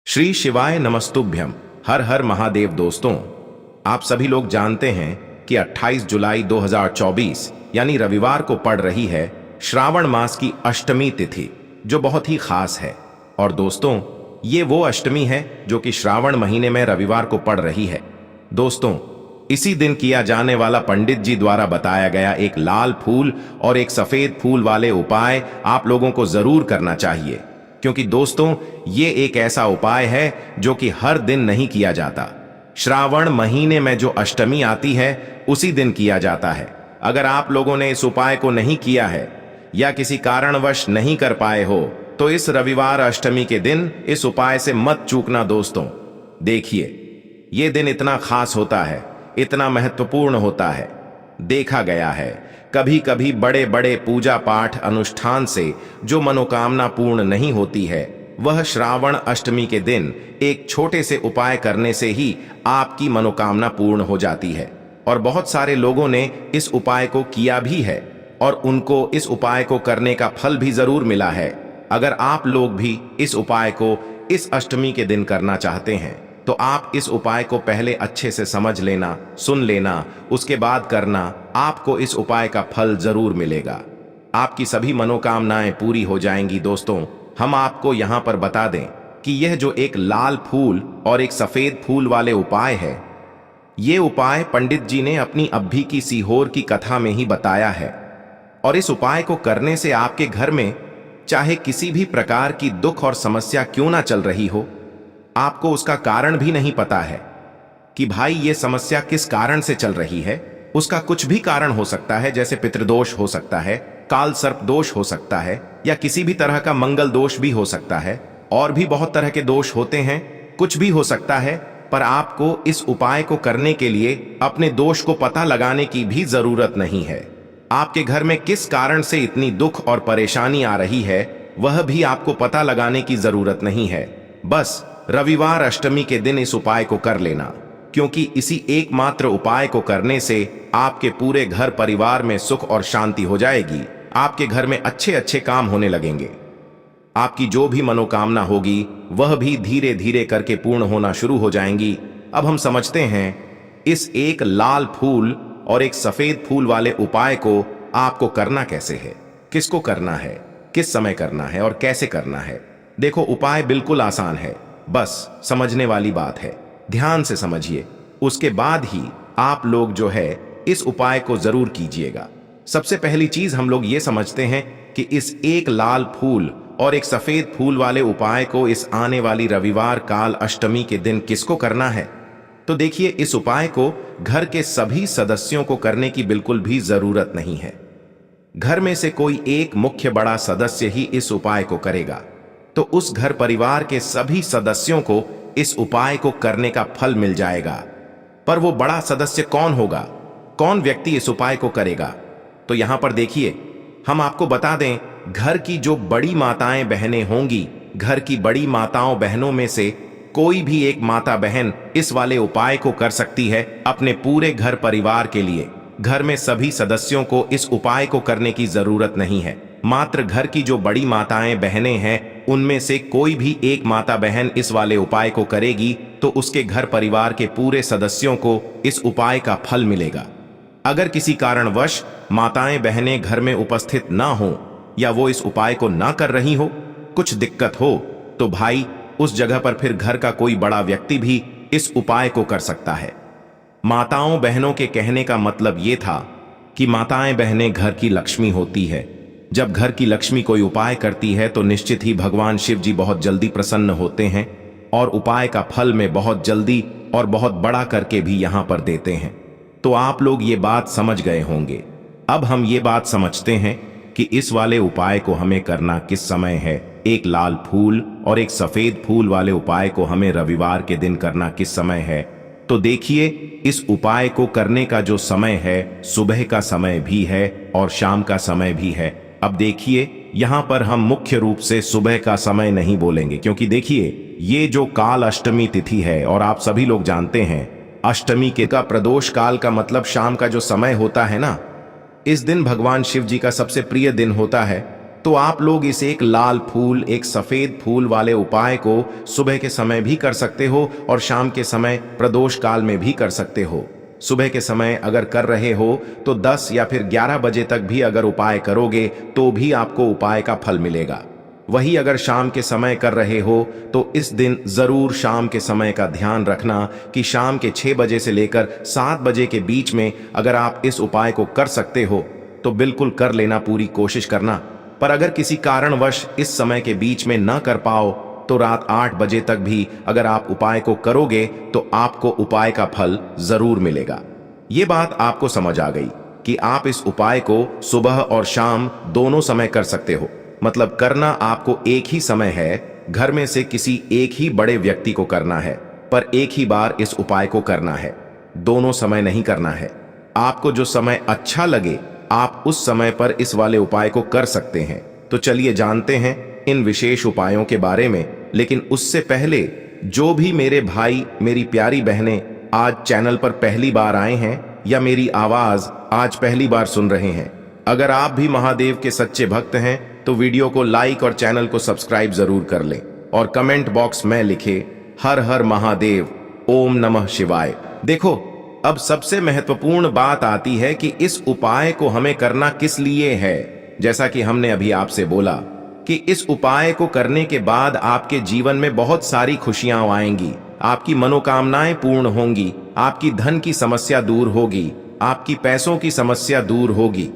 श्री शिवाय नमस्तुभ्यम। हर हर महादेव। दोस्तों, आप सभी लोग जानते हैं कि 28 जुलाई 2024 यानी रविवार को पड़ रही है श्रावण मास की अष्टमी तिथि, जो बहुत ही खास है। और दोस्तों, ये वो अष्टमी है जो कि श्रावण महीने में रविवार को पड़ रही है। दोस्तों, इसी दिन किया जाने वाला पंडित जी द्वारा बताया गया एक लाल फूल और एक सफेद फूल वाले उपाय आप लोगों को जरूर करना चाहिए, क्योंकि दोस्तों ये एक ऐसा उपाय है जो कि हर दिन नहीं किया जाता। श्रावण महीने में जो अष्टमी आती है उसी दिन किया जाता है। अगर आप लोगों ने इस उपाय को नहीं किया है या किसी कारणवश नहीं कर पाए हो तो इस रविवार अष्टमी के दिन इस उपाय से मत चूकना। दोस्तों देखिए, ये दिन इतना खास होता है, इतना महत्वपूर्ण होता है। देखा गया है कभी कभी बड़े बड़े पूजा पाठ अनुष्ठान से जो मनोकामना पूर्ण नहीं होती है, वह श्रावण अष्टमी के दिन एक छोटे से उपाय करने से ही आपकी मनोकामना पूर्ण हो जाती है। और बहुत सारे लोगों ने इस उपाय को किया भी है और उनको इस उपाय को करने का फल भी जरूर मिला है। अगर आप लोग भी इस उपाय को इस अष्टमी के दिन करना चाहते हैं तो आप इस उपाय को पहले अच्छे से समझ लेना, सुन लेना, उसके बाद करना। आपको इस उपाय का फल जरूर मिलेगा, आपकी सभी मनोकामनाएं पूरी हो जाएंगी। दोस्तों, हम आपको यहां पर बता दें कि यह जो एक लाल फूल और एक सफेद फूल वाले उपाय है, ये उपाय पंडित जी ने अपनी अभी की सीहोर की कथा में ही बताया है। और इस उपाय को करने से आपके घर में चाहे किसी भी प्रकार की दुख और समस्या क्यों ना चल रही हो, आपको उसका कारण भी नहीं पता है कि भाई ये समस्या किस कारण से चल रही है। उसका कुछ भी कारण हो सकता है, जैसे पितृदोष हो सकता है, काल सर्प दोष हो सकता है, या किसी भी तरह का मंगल दोष भी हो सकता है। और भी बहुत तरह के दोष होते हैं, कुछ भी हो सकता है। पर आपको इस उपाय को करने के लिए अपने दोष को पता लगाने की भी जरूरत नहीं है। आपके घर में किस कारण से इतनी दुख और परेशानी आ रही है, वह भी आपको पता लगाने की जरूरत नहीं है। बस रविवार अष्टमी के दिन इस उपाय को कर लेना, क्योंकि इसी एकमात्र उपाय को करने से आपके पूरे घर परिवार में सुख और शांति हो जाएगी। आपके घर में अच्छे अच्छे काम होने लगेंगे। आपकी जो भी मनोकामना होगी वह भी धीरे धीरे करके पूर्ण होना शुरू हो जाएंगी। अब हम समझते हैं इस एक लाल फूल और एक सफेद फूल वाले उपाय को आपको करना कैसे है, किसको करना है, किस समय करना है और कैसे करना है। देखो, उपाय बिल्कुल आसान है, बस समझने वाली बात है। ध्यान से समझिए, उसके बाद ही आप लोग जो है इस उपाय को जरूर कीजिएगा। सबसे पहली चीज हम लोग ये समझते हैं कि इस एक लाल फूल और एक सफेद फूल वाले उपाय को इस आने वाली रविवार काल अष्टमी के दिन किसको करना है। तो देखिए, इस उपाय को घर के सभी सदस्यों को करने की बिल्कुल भी जरूरत नहीं है। घर में से कोई एक मुख्य बड़ा सदस्य ही इस उपाय को करेगा, तो उस घर परिवार के सभी सदस्यों को इस उपाय को करने का फल मिल जाएगा। पर वो बड़ा सदस्य कौन होगा, कौन व्यक्ति इस उपाय को करेगा? तो यहां पर देखिए, हम आपको बता दें, घर की जो बड़ी माताएं बहनें होंगी, घर की बड़ी माताओं बहनों में से कोई भी एक माता बहन इस वाले उपाय को कर सकती है अपने पूरे घर परिवार के लिए। घर में सभी सदस्यों को इस उपाय को करने की जरूरत नहीं है। मात्र घर की जो बड़ी माताएं बहनें हैं, उनमें से कोई भी एक माता बहन इस वाले उपाय को करेगी तो उसके घर परिवार के पूरे सदस्यों को इस उपाय का फल मिलेगा। अगर किसी कारणवश माताएं बहनें घर में उपस्थित ना हो या वो इस उपाय को ना कर रही हो, कुछ दिक्कत हो, तो भाई उस जगह पर फिर घर का कोई बड़ा व्यक्ति भी इस उपाय को कर सकता है। माताओं बहनों के कहने का मतलब ये था कि माताएं बहनें घर की लक्ष्मी होती है। जब घर की लक्ष्मी कोई उपाय करती है तो निश्चित ही भगवान शिव जी बहुत जल्दी प्रसन्न होते हैं और उपाय का फल में बहुत जल्दी और बहुत बड़ा करके भी यहां पर देते हैं। तो आप लोग ये बात समझ गए होंगे। अब हम ये बात समझते हैं कि इस वाले उपाय को हमें करना किस समय है। एक लाल फूल और एक सफेद फूल वाले उपाय को हमें रविवार के दिन करना किस समय है। तो देखिए, इस उपाय को करने का जो समय है, सुबह का समय भी है और शाम का समय भी है। अब देखिए, यहां पर हम मुख्य रूप से सुबह का समय नहीं बोलेंगे, क्योंकि देखिए, ये जो काल अष्टमी तिथि है और आप सभी लोग जानते हैं अष्टमी के का प्रदोष काल का मतलब शाम का जो समय होता है ना, इस दिन भगवान शिव जी का सबसे प्रिय दिन होता है। तो आप लोग इस एक लाल फूल, एक सफेद फूल वाले उपाय को सुबह के समय भी कर सकते हो और शाम के समय प्रदोष काल में भी कर सकते हो। सुबह के समय अगर कर रहे हो तो 10 या फिर 11 बजे तक भी अगर उपाय करोगे तो भी आपको उपाय का फल मिलेगा। वही अगर शाम के समय कर रहे हो तो इस दिन जरूर शाम के समय का ध्यान रखना कि शाम के 6 बजे से लेकर 7 बजे के बीच में अगर आप इस उपाय को कर सकते हो तो बिल्कुल कर लेना, पूरी कोशिश करना। पर अगर किसी कारणवश इस समय के बीच में न कर पाओ तो रात 8 बजे तक भी अगर आप उपाय को करोगे तो आपको उपाय का फल जरूर मिलेगा। ये बात आपको समझ आ गई कि आप इस उपाय को सुबह और शाम दोनों समय कर सकते हो। मतलब करना आपको एक ही समय है, घर में से किसी एक ही बड़े व्यक्ति को करना है, पर एक ही बार इस उपाय को करना है, दोनों समय नहीं करना है। आपको जो समय अच्छा लगे आप उस समय पर इस वाले उपाय को कर सकते हैं। तो चलिए जानते हैं इन विशेष उपायों के बारे में। लेकिन उससे पहले जो भी मेरे भाई, मेरी प्यारी बहनें आज चैनल पर पहली बार आए हैं या मेरी आवाज आज पहली बार सुन रहे हैं, अगर आप भी महादेव के सच्चे भक्त हैं तो वीडियो को लाइक और चैनल को सब्सक्राइब जरूर कर लें और कमेंट बॉक्स में लिखे हर हर महादेव, ओम नमः शिवाय। देखो, अब सबसे महत्वपूर्ण बात आती है कि इस उपाय को हमें करना किस लिए है। जैसा कि हमने अभी आपसे बोला कि इस उपाय को करने के बाद आपके जीवन में बहुत सारी खुशियां आएंगी, आपकी मनोकामनाएं पूर्ण होंगी, आपकी धन की समस्या दूर होगी, आपकी पैसों की समस्या दूर होगी।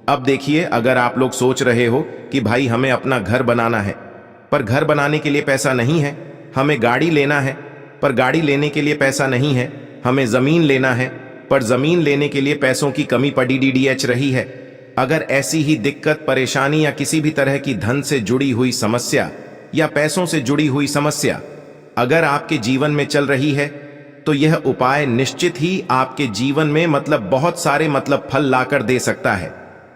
अब देखिए, अगर आप लोग सोच रहे हो कि भाई हमें अपना घर बनाना है पर घर बनाने के लिए पैसा नहीं है, हमें गाड़ी लेना है पर गाड़ी लेने के लिए पैसा नहीं है, हमें जमीन लेना है पर जमीन लेने के लिए पैसों की कमी पड़ी डीडीएच रही है। अगर ऐसी ही दिक्कत, परेशानी या किसी भी तरह की धन से जुड़ी हुई समस्या या पैसों से जुड़ी हुई समस्या अगर आपके जीवन में चल रही है तो यह उपाय निश्चित ही आपके जीवन में बहुत सारे फल लाकर दे सकता है।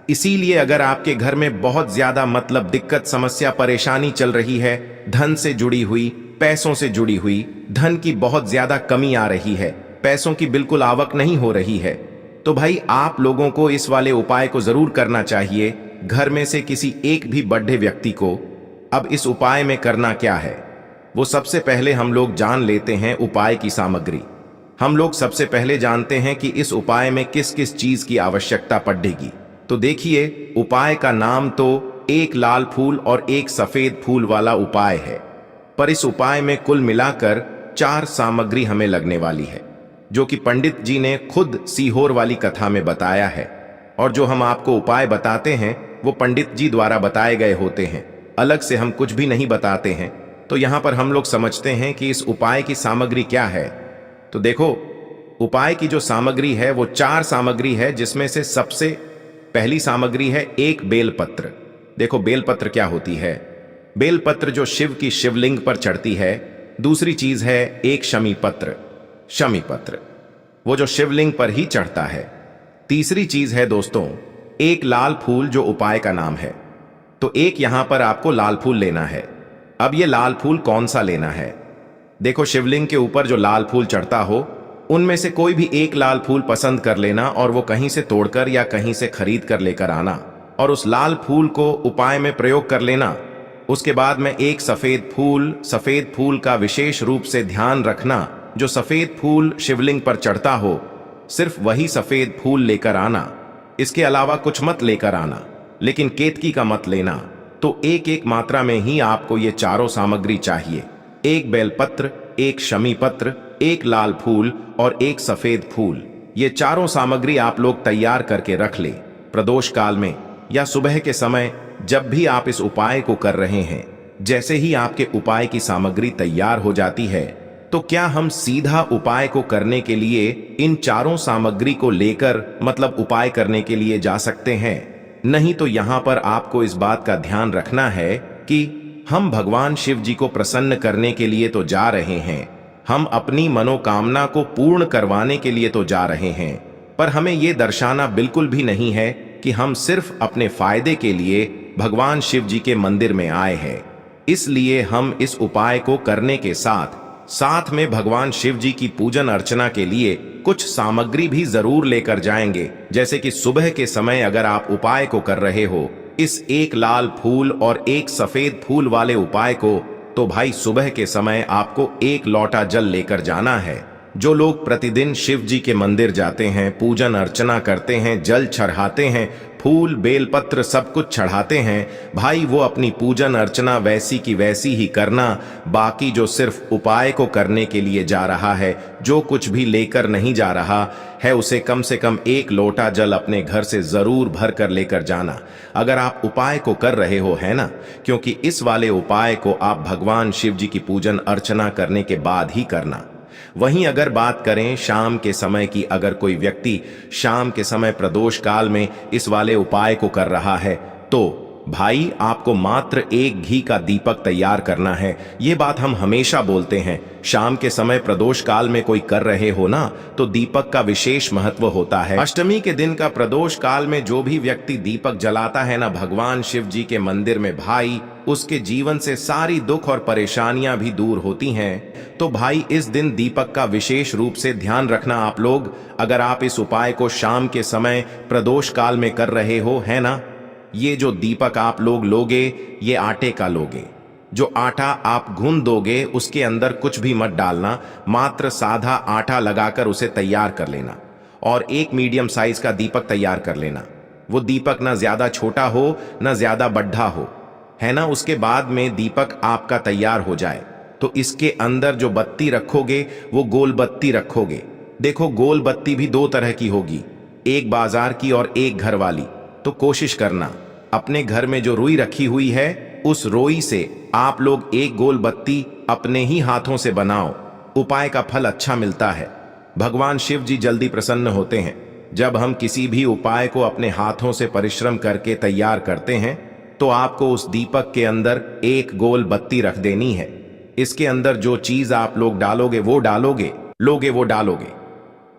इसीलिए अगर आपके घर में बहुत ज्यादा दिक्कत, समस्या, परेशानी चल रही है, धन से जुड़ी हुई, पैसों से जुड़ी हुई, धन की बहुत ज्यादा कमी आ रही है, पैसों की बिल्कुल आवक नहीं हो रही है, तो भाई आप लोगों को इस वाले उपाय को जरूर करना चाहिए, घर में से किसी एक भी बड़े व्यक्ति को। अब इस उपाय में करना क्या है वो सबसे पहले हम लोग जान लेते हैं उपाय की सामग्री। हम लोग सबसे पहले जानते हैं कि इस उपाय में किस किस चीज की आवश्यकता पड़ेगी। तो देखिए, उपाय का नाम तो एक लाल फूल और एक सफेद फूल वाला उपाय है, पर इस उपाय में कुल मिलाकर 4 सामग्री हमें लगने वाली है, जो कि पंडित जी ने खुद सीहोर वाली कथा में बताया है। और जो हम आपको उपाय बताते हैं वो पंडित जी द्वारा बताए गए होते हैं, अलग से हम कुछ भी नहीं बताते हैं। तो यहां पर हम लोग समझते हैं कि इस उपाय की सामग्री क्या है। तो देखो, उपाय की जो सामग्री है वो 4 सामग्री है, जिसमें से सबसे पहली सामग्री है एक बेलपत्र। देखो, बेलपत्र क्या होती है? बेलपत्र जो शिव की शिवलिंग पर चढ़ती है। दूसरी चीज है एक शमी पत्र, शमी पत्र वो जो शिवलिंग पर ही चढ़ता है। तीसरी चीज है दोस्तों एक लाल फूल, जो उपाय का नाम है। तो एक यहां पर आपको लाल फूल लेना है। अब ये लाल फूल कौन सा लेना है? देखो, शिवलिंग के ऊपर जो लाल फूल चढ़ता हो उनमें से कोई भी एक लाल फूल पसंद कर लेना और वो कहीं से तोड़कर या कहीं से खरीद कर लेकर आना और उस लाल फूल को उपाय में प्रयोग कर लेना। उसके बाद में एक सफेद फूल का विशेष रूप से ध्यान रखना। जो सफेद फूल शिवलिंग पर चढ़ता हो सिर्फ वही सफेद फूल लेकर आना, इसके अलावा कुछ मत लेकर आना, लेकिन केतकी का मत लेना। तो एक एक मात्रा में ही आपको ये चारों सामग्री चाहिए। एक बेलपत्र, एक शमी पत्र, एक लाल फूल और एक सफेद फूल। ये चारों सामग्री आप लोग तैयार करके रख ले। प्रदोष काल में या सुबह के समय जब भी आप इस उपाय को कर रहे हैं, जैसे ही आपके उपाय की सामग्री तैयार हो जाती है तो क्या हम सीधा उपाय को करने के लिए इन चारों सामग्री को लेकर उपाय करने के लिए जा सकते हैं? नहीं, तो यहां पर आपको इस बात का ध्यान रखना है कि हम भगवान शिव जी को प्रसन्न करने के लिए तो जा रहे हैं, हम अपनी मनोकामना को पूर्ण करवाने के लिए तो जा रहे हैं, पर हमें यह दर्शाना बिल्कुल भी नहीं है कि हम सिर्फ अपने फायदे के लिए भगवान शिव जी के मंदिर में आए हैं। इसलिए हम इस उपाय को करने के साथ साथ में भगवान शिव जी की पूजन अर्चना के लिए कुछ सामग्री भी जरूर लेकर जाएंगे। जैसे कि सुबह के समय अगर आप उपाय को कर रहे हो, इस एक लाल फूल और एक सफेद फूल वाले उपाय को तो भाई सुबह के समय आपको एक लोटा जल लेकर जाना है। जो लोग प्रतिदिन शिव जी के मंदिर जाते हैं, पूजन अर्चना करते हैं, जल चढ़ाते हैं, फूल बेलपत्र सब कुछ चढ़ाते हैं, भाई वो अपनी पूजन अर्चना वैसी की वैसी ही करना। बाकी जो सिर्फ उपाय को करने के लिए जा रहा है, जो कुछ भी लेकर नहीं जा रहा है, उसे कम से कम एक लोटा जल अपने घर से जरूर भर कर लेकर जाना। अगर आप उपाय को कर रहे हो, है ना, क्योंकि इस वाले उपाय को आप भगवान शिव जी की पूजन अर्चना करने के बाद ही करना। वहीं अगर बात करें शाम के समय की, अगर कोई व्यक्ति शाम के समय प्रदोष काल में इस वाले उपाय को कर रहा है, तो भाई आपको मात्र एक घी का दीपक तैयार करना है। ये बात हम हमेशा बोलते हैं, शाम के समय प्रदोष काल में कोई कर रहे हो ना, तो दीपक का विशेष महत्व होता है। अष्टमी के दिन का प्रदोष काल में जो भी व्यक्ति दीपक जलाता है ना भगवान शिव जी के मंदिर में, भाई उसके जीवन से सारी दुख और परेशानियां भी दूर होती हैं। तो भाई इस दिन दीपक का विशेष रूप से ध्यान रखना आप लोग। अगर आप इस उपाय को शाम के समय प्रदोष काल में कर रहे हो, है ना, ये जो दीपक आप लोग लोगे, ये आटे का लोगे। जो आटा आप गूंद दोगे उसके अंदर कुछ भी मत डालना, मात्र साधा आटा लगाकर उसे तैयार कर लेना और एक मीडियम साइज का दीपक तैयार कर लेना। वो दीपक ना ज्यादा छोटा हो ना ज्यादा बड्ढा हो, है ना। उसके बाद में दीपक आपका तैयार हो जाए तो इसके अंदर जो बत्ती रखोगे वो गोल बत्ती रखोगे। देखो गोल बत्ती भी दो तरह की होगी, एक बाजार की और एक घर वाली। तो कोशिश करना अपने घर में जो रुई रखी हुई है, उस रोई से आप लोग एक गोल बत्ती अपने ही हाथों से बनाओ। उपाय का फल अच्छा मिलता है। भगवान शिव जी जल्दी प्रसन्न होते हैं जब हम किसी भी उपाय को अपने हाथों से परिश्रम करके तैयार करते हैं। तो आपको उस दीपक के अंदर एक गोल बत्ती रख देनी है। इसके अंदर जो चीज आप लोग डालोगे वो डालोगे।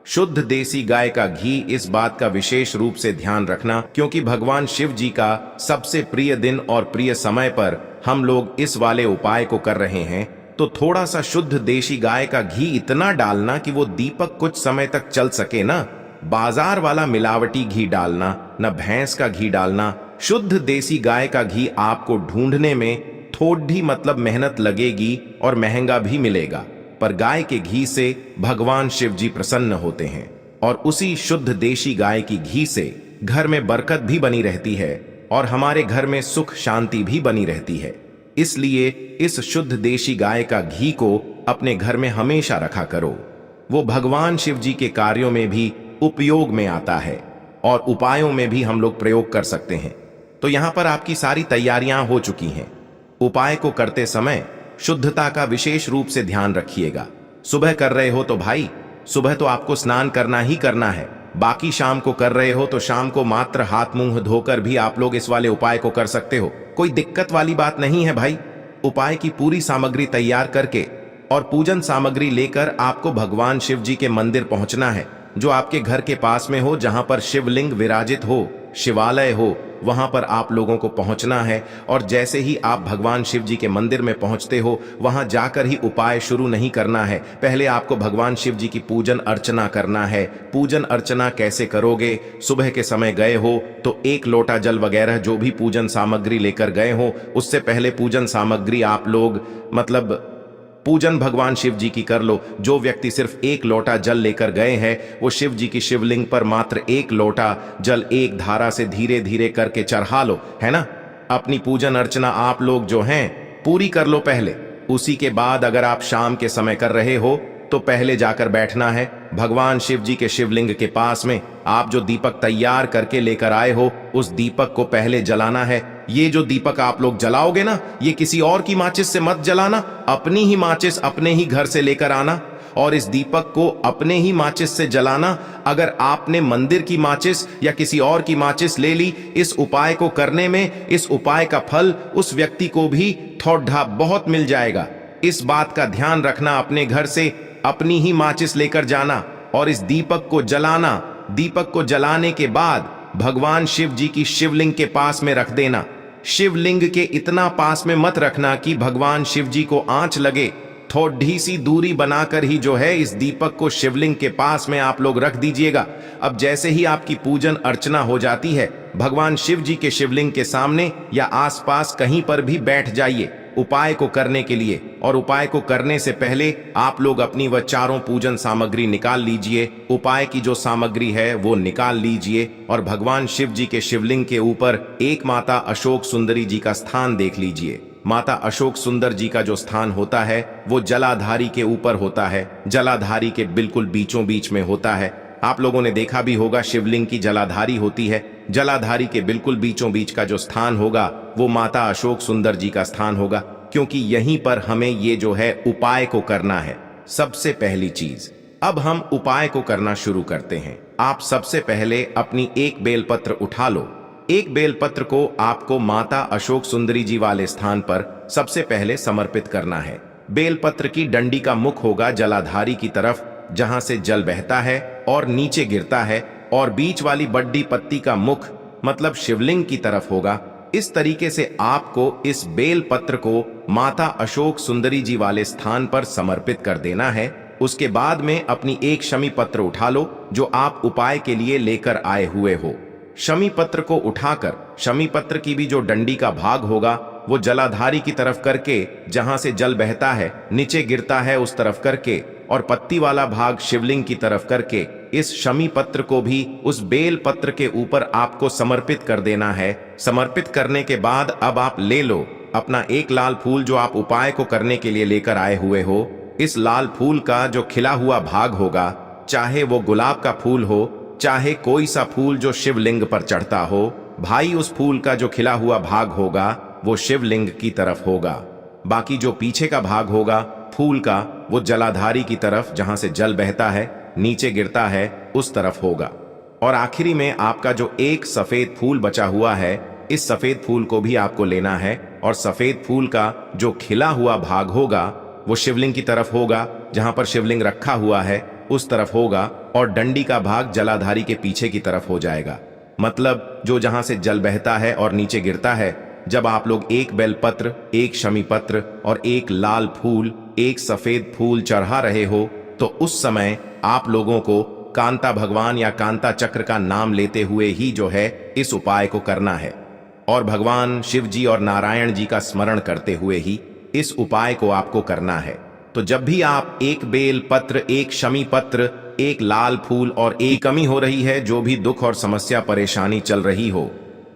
शुद्ध देसी गाय का घी। इस बात का विशेष रूप से ध्यान रखना, क्योंकि भगवान शिव जी का सबसे प्रिय दिन और प्रिय समय पर हम लोग इस वाले उपाय को कर रहे हैं। तो थोड़ा सा शुद्ध देसी गाय का घी इतना डालना कि वो दीपक कुछ समय तक चल सके ना। बाजार वाला मिलावटी घी डालना, न भैंस का घी डालना। शुद्ध देसी गाय का घी आपको ढूंढने में थोड़ी मतलब मेहनत लगेगी और महंगा भी मिलेगा, पर गाय के घी से भगवान शिव जी प्रसन्न होते हैं और उसी शुद्ध देशी गाय की घी से घर में बरकत भी बनी रहती है और हमारे घर में सुख शांति भी बनी रहती है। इसलिए इस शुद्ध देशी गाय का घी को अपने घर में हमेशा रखा करो। वो भगवान शिव जी के कार्यों में भी उपयोग में आता है और उपायों में भी हम लोग प्रयोग कर सकते हैं। तो यहां पर आपकी सारी तैयारियां हो चुकी हैं। उपाय को करते समय शुद्धता का विशेष रूप से ध्यान रखिएगा। सुबह कर रहे हो तो भाई सुबह तो आपको स्नान करना ही करना है। बाकी शाम को कर रहे हो तो शाम को मात्र हाथ मुंह धोकर भी आप लोग इस वाले उपाय को कर सकते हो। कोई दिक्कत वाली बात नहीं है भाई। उपाय की पूरी सामग्री तैयार करके और पूजन सामग्री लेकर आपको भगवान शिव जी के मंदिर पहुंचना है, जो आपके घर के पास में हो, जहां पर शिवलिंग विराजित हो, शिवालय हो, वहां पर आप लोगों को पहुंचना है। और जैसे ही आप भगवान शिव जी के मंदिर में पहुंचते हो, वहां जाकर ही उपाय शुरू नहीं करना है। पहले आपको भगवान शिव जी की पूजन अर्चना करना है। पूजन अर्चना कैसे करोगे? सुबह के समय गए हो तो एक लोटा जल वगैरह जो भी पूजन सामग्री लेकर गए हो, उससे पहले पूजन सामग्री आप लोग मतलब पूजन भगवान शिव जी की कर लो। जो व्यक्ति सिर्फ एक लोटा जल लेकर गए हैं, वो शिव जी की शिवलिंग पर मात्र एक लोटा जल एक धारा से धीरे धीरे करके चढ़ा लो, है ना। अपनी पूजन अर्चना आप लोग जो हैं पूरी कर लो पहले। उसी के बाद अगर आप शाम के समय कर रहे हो तो पहले जाकर बैठना है भगवान शिव जी के शिवलिंग के पास में। आप जो दीपक तैयार करके लेकर आए हो, उस दीपक को पहले जलाना है। ये जो दीपक आप लोग जलाओगे ना, ये किसी और की माचिस से मत जलाना। अपनी ही माचिस अपने ही घर से लेकर आना और इस दीपक को अपने ही माचिस से जलाना। अगर आपने मंदिर की माचिस या किसी और की माचिस ले ली, इस उपाय को करने में इस उपाय का फल उस व्यक्ति को भी थोड़ा बहुत मिल जाएगा। इस बात का ध्यान रखना। अपने घर से अपनी ही माचिस लेकर जाना और इस दीपक को जलाना। दीपक को जलाने के बाद भगवान शिव जी की शिवलिंग के पास में रख देना। शिवलिंग के इतना पास में मत रखना कि भगवान शिव जी को आंच लगे। थोड़ी सी दूरी बनाकर ही जो है इस दीपक को शिवलिंग के पास में आप लोग रख दीजिएगा। अब जैसे ही आपकी पूजन अर्चना हो जाती है, भगवान शिव जी के शिवलिंग के सामने या आसपास कहीं पर भी बैठ जाइए उपाय को करने के लिए। और उपाय को करने से पहले आप लोग अपनी वह चारों पूजन सामग्री निकाल लीजिए। उपाय की जो सामग्री है वो निकाल लीजिए और भगवान शिव जी के शिवलिंग के ऊपर एक माता अशोक सुंदरी जी का स्थान देख लीजिए। माता अशोक सुंदर जी का जो स्थान होता है वो जलाधारी के ऊपर होता है, जलाधारी के बिल्कुल बीचों बीच में होता है। आप लोगों ने देखा भी होगा शिवलिंग की जलाधारी होती है, जलाधारी के बिल्कुल बीचों बीच का जो स्थान होगा वो माता अशोक सुंदर जी का स्थान होगा, क्योंकि यहीं पर हमें ये जो है उपाय को करना है। सबसे पहली चीज, अब हम उपाय को करना शुरू करते हैं। आप सबसे पहले अपनी एक बेलपत्र उठा लो। एक बेलपत्र को आपको माता अशोक सुंदरी जी वाले स्थान पर सबसे पहले समर्पित करना है। बेलपत्र की डंडी का मुख होगा जलाधारी की तरफ, जहां से जल बहता है और नीचे गिरता है, और बीच वाली बड्डी पत्ती का मुख मतलब शिवलिंग की तरफ होगा। इस तरीके से आपको इस बेल पत्र को माता अशोक सुंदरी जी वाले स्थान पर समर्पित कर देना है। उसके बाद में अपनी एक शमी पत्र उठा लो जो आप उपाय के लिए लेकर आए हुए हो। शमी पत्र को उठाकर शमी पत्र की भी जो डंडी का भाग होगा वो जलाधारी की तरफ करके, जहां से जल बहता है नीचे गिरता है उस तरफ करके, और पत्ती वाला भाग शिवलिंग की तरफ करके इस शमी पत्र को भी उस बेल पत्र के ऊपर आपको समर्पित कर देना है। समर्पित करने के बाद अब आप ले लो अपना एक लाल फूल जो आप उपाय को करने के लिए लेकर आए हुए हो। इस लाल फूल का जो खिला हुआ भाग होगा, चाहे वो गुलाब का फूल हो, चाहे कोई सा फूल जो शिवलिंग पर चढ़ता हो, भाई उस फूल का जो खिला हुआ भाग होगा वो शिवलिंग की तरफ होगा। बाकी जो पीछे का भाग होगा फूल का वो जलाधारी की तरफ, जहां से जल बहता है नीचे गिरता है उस तरफ होगा। और आखिरी में आपका जो एक सफेद फूल बचा हुआ है, इस सफेद फूल को भी आपको लेना है और सफेद फूल का जो खिला हुआ भाग होगा वो शिवलिंग की तरफ होगा, जहां पर शिवलिंग रखा हुआ है उस तरफ होगा, और डंडी का भाग जलाधारी के पीछे की तरफ हो जाएगा। मतलब जो जहां से जल बहता है और नीचे गिरता है, जब आप लोग एक बेलपत्र, एक शमी पत्र और एक लाल फूल, एक सफेद फूल चढ़ा रहे हो, तो उस समय आप लोगों को कांता भगवान या कांता चक्र का नाम लेते हुए ही जो है इस उपाय को करना है, और भगवान शिव जी और नारायण जी का स्मरण करते हुए ही इस उपाय को आपको करना है। तो जब भी आप एक बेल पत्र, एक शमी पत्र, एक लाल फूल और एक कमी हो रही है, जो भी दुख और समस्या परेशानी चल रही हो,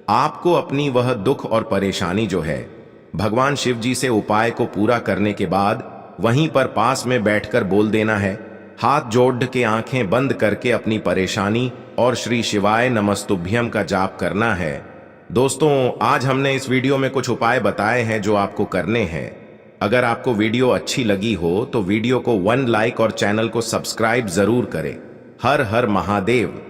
आपको अपनी वह दुख और परेशानी जो है भगवान शिव जी से उपाय को पूरा करने के बाद वहीं पर पास में बैठकर बोल देना है। हाथ जोड़ के आंखें बंद करके अपनी परेशानी और श्री शिवाय नमस्तुभ्यम का जाप करना है। दोस्तों, आज हमने इस वीडियो में कुछ उपाय बताए हैं जो आपको करने हैं। अगर आपको वीडियो अच्छी लगी हो तो वीडियो को 1 लाइक और चैनल को सब्सक्राइब जरूर करें। हर हर महादेव।